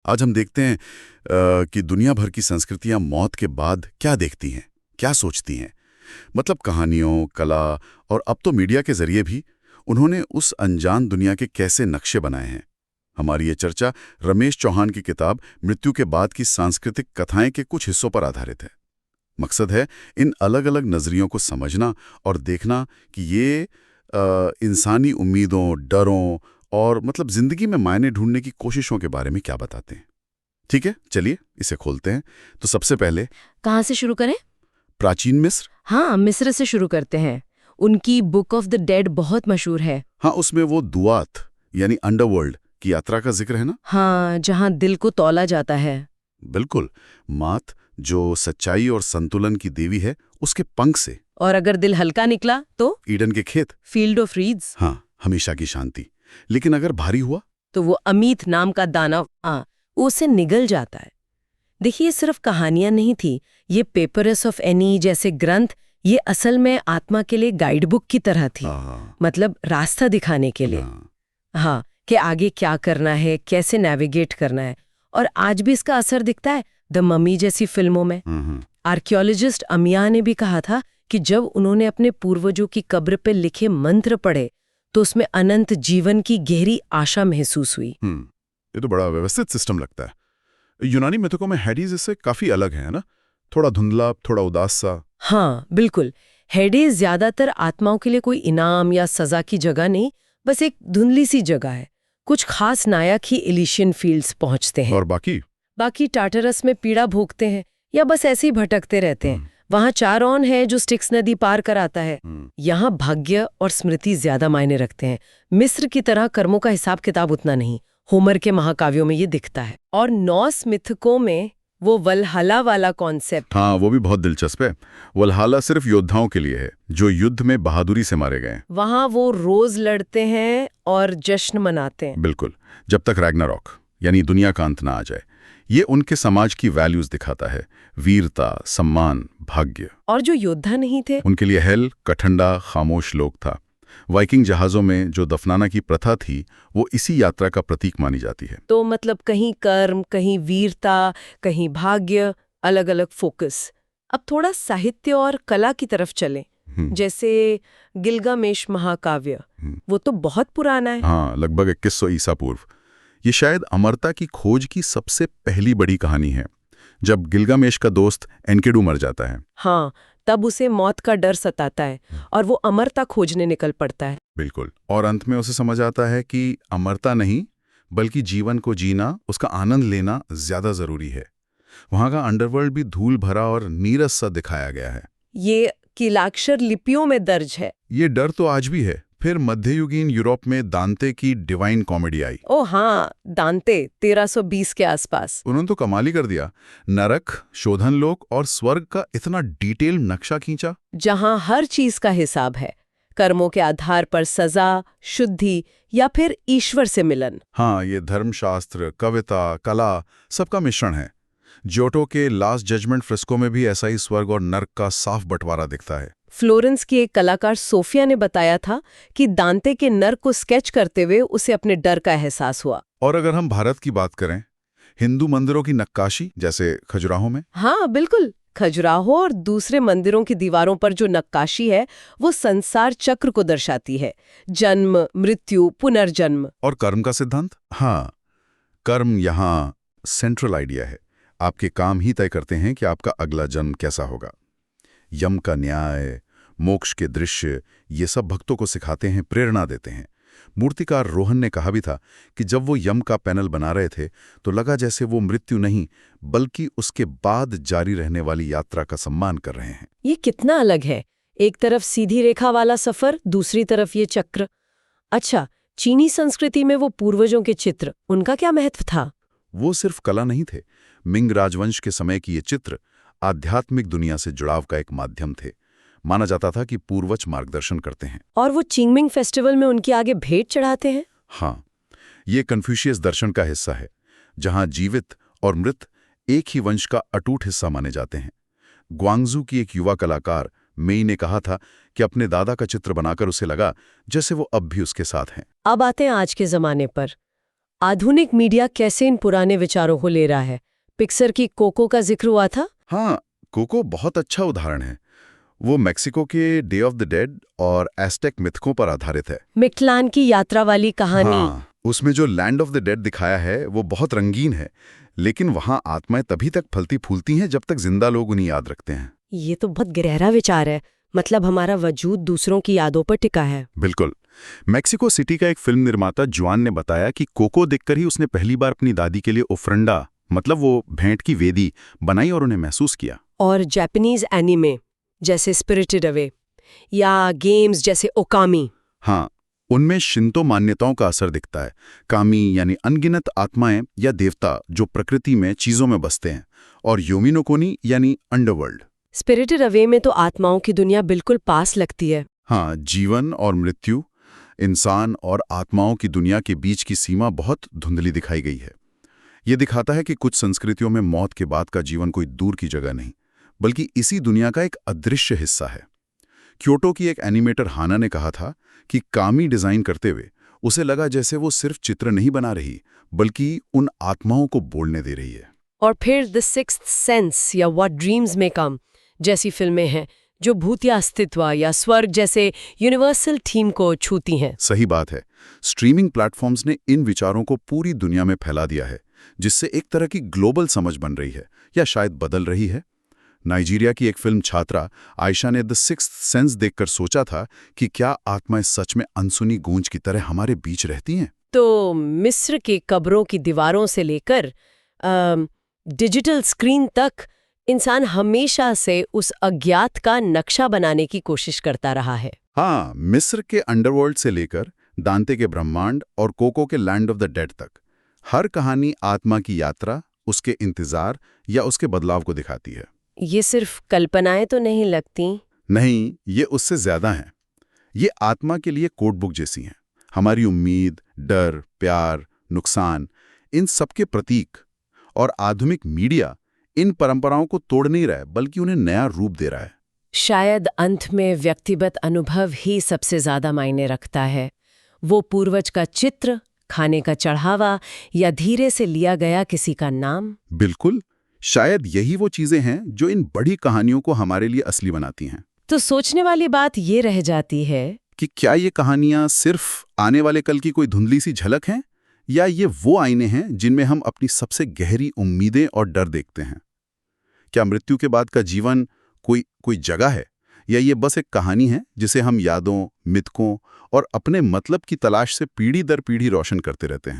आज हम देखते हैं कि दुनिया भर की संस्कृतियां मौत के बाद क्या देखती हैं, क्या सोचती हैं। मतलब कहानियों, कला और अब तो मीडिया के जरिए भी उन्होंने उस अनजान दुनिया के कैसे नक्शे बनाए हैं। हमारी ये चर्चा रमेश चौहान की किताब मृत्यु के बाद की सांस्कृतिक कथाएं के कुछ हिस्सों पर आधारित है। मकसद है इन अलग अलग नजरियों को समझना और देखना कि ये इंसानी उम्मीदों, डरों और मतलब जिंदगी में मायने ढूंढने की कोशिशों के बारे में क्या बताते हैं। ठीक है, चलिए इसे खोलते हैं। तो सबसे पहले कहाँ से शुरू करें? प्राचीन मिस्र। हाँ, मिस्र से शुरू करते हैं। उनकी बुक ऑफ द डेड बहुत मशहूर है। हाँ, उसमें वो दुआत यानी अंडरवर्ल्ड की यात्रा का जिक्र है ना। हाँ, जहाँ दिल को तौला जाता है। बिल्कुल। मात जो सच्चाई और संतुलन की देवी है, उसके पंख से। और अगर दिल हल्का निकला तो ईडन के खेत। Field of reads. हाँ, हमेशा की शांति। लेकिन अगर भारी हुआ तो वो अमीत नाम का दाना उसे निगल जाता है। देखिए, ये सिर्फ कहानियां नहीं थी, ये पेपरस ऑफ एनी जैसे ग्रंथ, ये असल में आत्मा के लिए गाइड बुक की तरह थी। मतलब रास्ता दिखाने के लिए। हाँ, कि आगे क्या करना है, कैसे नेविगेट करना है। और आज भी इसका असर दिखता है द मम्मी जैसी फिल्मों में। आर्कियोलॉजिस्ट अमिया ने भी कहा था कि जब उन्होंने अपने पूर्वजों की कब्र पे लिखे मंत्र पढ़े तो उसमें अनंत जीवन की गहरी आशा महसूस हुई। ये तो बड़ा व्यवस्थित सिस्टम लगता है। यूनानी मिथकों में हेडीज इससे काफी अलग है ना, थोड़ा धुंधला, थोड़ा उदास सा। हाँ, बिल्कुल। हेडेस ज्यादातर आत्माओं के लिए कोई इनाम या सजा की जगह नहीं, बस एक धुंधली सी जगह है। कुछ खास नायक ही इलिशियन फील्ड्स पहुंचते हैं। और बाकी टाटरस में पीड़ा भोगते हैं या बस ऐसे ही भटकते रहते हैं। वहाँ चारॉन है जो स्टिक्स नदी पार कराता है। यहाँ भाग्य और स्मृति ज्यादा मायने रखते हैं। मिस्र की तरह कर्मों का हिसाब किताब उतना नहीं। होमर के महाकाव्यों में ये दिखता है। और नॉर्स मिथकों में वो वल्हला वाला कॉन्सेप्ट। हाँ, वो भी बहुत दिलचस्प है। वल्हला सिर्फ योद्धाओं के लिए है जो युद्ध में बहादुरी से मारे गए। वहाँ वो रोज लड़ते हैं और जश्न मनाते हैं। बिल्कुल, जब तक रैग्नारॉक यानी दुनिया का अंत ना आ जाए। ये उनके समाज की वैल्यूज दिखाता है, वीरता, सम्मान, भाग्य। और जो योद्धा नहीं थे उनके लिए हेल कठंडा खामोश लोक था। वाइकिंग जहाजों में जो दफनाना की प्रथा थी वो इसी यात्रा का प्रतीक मानी जाती है। तो मतलब कहीं कर्म, कहीं वीरता, कहीं भाग्य, अलग अलग फोकस। अब थोड़ा साहित्य और कला की तरफ चलें। जैसे गिलगामेश महाकाव्य, वो तो बहुत पुराना है। हाँ, लगभग 2100 ईसा पूर्व। ये शायद अमरता की खोज की सबसे पहली बड़ी कहानी है। जब गिलगामेश का दोस्त एनकेडू मर जाता है, हाँ, तब उसे मौत का डर सताता है और वो अमरता खोजने निकल पड़ता है। बिल्कुल। और अंत में उसे समझ आता है कि अमरता नहीं बल्कि जीवन को जीना, उसका आनंद लेना ज्यादा जरूरी है। वहां का अंडरवर्ल्ड भी धूल भरा और नीरस सा दिखाया गया है। ये कीलाक्षर लिपियों में दर्ज है। ये डर तो आज भी है। फिर मध्ययुगीन यूरोप में दांते की डिवाइन कॉमेडी आई। ओ हाँ, दांते 1320 के आसपास। उन्होंने तो कमाल ही कर दिया। नरक, शोधन लोक और स्वर्ग का इतना डिटेल नक्शा खींचा, जहां हर चीज का हिसाब है। कर्मों के आधार पर सजा, शुद्धि या फिर ईश्वर से मिलन। हाँ, ये धर्मशास्त्र, कविता, कला सबका मिश्रण है। जोटो के लास्ट जजमेंट फ्रेस्को में भी ऐसा ही स्वर्ग और नर्क का साफ बंटवारा दिखता है। फ्लोरेंस की एक कलाकार सोफिया ने बताया था कि दांते के नर्क को स्केच करते हुए उसे अपने डर का एहसास हुआ। और अगर हम भारत की बात करें, हिंदू मंदिरों की नक्काशी जैसे खजुराहो में। हाँ, बिल्कुल। खजुराहो और दूसरे मंदिरों की दीवारों पर जो नक्काशी है वो संसार चक्र को दर्शाती है। जन्म, मृत्यु, पुनर्जन्म। और कर्म का सिद्धांत। हाँ, कर्म यहाँ सेंट्रल आइडिया है। आपके काम ही तय करते हैं कि आपका अगला जन्म कैसा होगा। यम का न्याय, मोक्ष के दृश्य, ये सब भक्तों को सिखाते हैं, प्रेरणा देते हैं। मूर्तिकार रोहन ने कहा भी था कि जब वो यम का पैनल बना रहे थे तो लगा जैसे वो मृत्यु नहीं बल्कि उसके बाद जारी रहने वाली यात्रा का सम्मान कर रहे हैं। ये कितना अलग है, एक तरफ सीधी रेखा वाला सफर, दूसरी तरफ ये चक्र। अच्छा, चीनी संस्कृति में वो पूर्वजों के चित्र, उनका क्या महत्व था? वो सिर्फ कला नहीं थे। मिंग राजवंश के समय की ये चित्र आध्यात्मिक दुनिया से जुड़ाव का एक माध्यम थे। माना जाता था कि पूर्वज मार्गदर्शन करते हैं। और वो चिंगमिंग फेस्टिवल में उनके आगे भेंट चढ़ाते हैं। हाँ, ये कन्फ्यूशियस दर्शन का हिस्सा है, जहां जीवित और मृत एक ही वंश का अटूट हिस्सा माने जाते हैं। ग्वांगजू की एक युवा कलाकार मेई ने कहा था कि अपने दादा का चित्र बनाकर उसे लगा जैसे वो अब भी उसके साथ हैं। अब आते हैं आज के जमाने पर। आधुनिक मीडिया कैसे इन पुराने विचारों को ले रहा है? पिक्सर की कोको का जिक्र हुआ था। हाँ, कोको बहुत अच्छा उदाहरण है। वो मेक्सिको के डे ऑफ द डेड और एस्टेक मिथकों पर आधारित है। मिक्तलान की यात्रा वाली कहानी। हाँ, उसमें जो लैंड ऑफ द डेड दिखाया है वो बहुत रंगीन है, लेकिन वहाँ आत्माएं तभी तक फलती फूलती हैं जब तक जिंदा लोग उन्हें याद रखते हैं। ये तो बहुत गहरा विचार है। मतलब हमारा वजूद दूसरों की यादों पर टिका है। बिल्कुल। मेक्सिको सिटी का एक फिल्म निर्माता जुआन ने बताया कि कोको देखकर ही उसने पहली बार अपनी दादी के लिए ओफ्रंडा, मतलब वो भेंट की वेदी, बनाई और उन्हें महसूस किया। और जापानीज एनिमे जैसे स्पिरिटेड अवे या गेम्स जैसे ओकामी, हाँ, उनमें शिंतो मान्यताओं का असर दिखता है। कामी यानी अनगिनत आत्माएं या देवता जो प्रकृति में चीजों में बसते हैं, और योमिनोकोनी यानी अंडरवर्ल्ड। स्पिरिटेड अवे में तो आत्माओं की दुनिया बिल्कुल पास लगती है। हाँ, जीवन और मृत्यु, इंसान और आत्माओं की दुनिया के बीच की सीमा बहुत धुंधली दिखाई गई है। ये दिखाता है कि कुछ संस्कृतियों में मौत के बाद का जीवन कोई दूर की जगह नहीं, बल्कि इसी दुनिया का एक अदृश्य हिस्सा है। क्योटो की एक एनिमेटर हाना ने कहा था कि कामी डिजाइन करते हुए उसे लगा जैसे वो सिर्फ चित्र नहीं बना रही, बल्कि उन आत्माओं को बोलने दे रही है। और फिर द सिक्स्थ सेंस या व्हाट ड्रीम्स में कम जैसी फिल्में हैं जो भूत या अस्तित्व या स्वर्ग जैसे यूनिवर्सल थीम को छूती हैं। सही बात है। स्ट्रीमिंग प्लेटफॉर्म्स ने इन विचारों को पूरी दुनिया में फैला दिया है, जिससे एक तरह की ग्लोबल समझ बन रही है, या शायद बदल रही है। नाइजीरिया की एक फिल्म छात्रा आयशा ने द सिक्स्थ सेंस देखकर सोचा था कि क्या आत्माएं सच में अनसुनी गूंज की तरह हमारे बीच रहती हैं। तो मिस्र के कब्रों की दीवारों से लेकर डिजिटल स्क्रीन तक इंसान हमेशा से उस अज्ञात का नक्शा बनाने की कोशिश करता रहा है। हाँ, मिस्र के अंडरवर्ल्ड से लेकर दांते के ब्रह्मांड और कोको के लैंड ऑफ द डेड तक, हर कहानी आत्मा की यात्रा, उसके इंतजार या उसके बदलाव को दिखाती है। ये सिर्फ कल्पनाएं तो नहीं लगती? नहीं, ये उससे ज्यादा हैं। ये आत्मा के लिए कोड बुक जैसी हैं। हमारी उम्मीद, डर, प्यार, नुकसान, इन सबके प्रतीक। और आधुनिक मीडिया इन परंपराओं को तोड़ नहीं रहा है, बल्कि उन्हें नया रूप दे रहा है। शायद अंत में व्यक्तिगत अनुभव ही सबसे ज्यादा मायने रखता है। वो पूर्वज का चित्र, खाने का चढ़ावा या धीरे से लिया गया किसी का नाम। बिल्कुल, शायद यही वो चीजें हैं जो इन बड़ी कहानियों को हमारे लिए असली बनाती हैं। तो सोचने वाली बात ये रह जाती है कि क्या ये कहानियां सिर्फ आने वाले कल की कोई धुंधली सी झलक हैं, या ये वो आईने हैं जिनमें हम अपनी सबसे गहरी उम्मीदें और डर देखते हैं। क्या मृत्यु के बाद का जीवन कोई जगह है, या ये बस एक कहानी है जिसे हम यादों, मिथकों और अपने मतलब की तलाश से पीढ़ी दर पीढ़ी रोशन करते रहते हैं।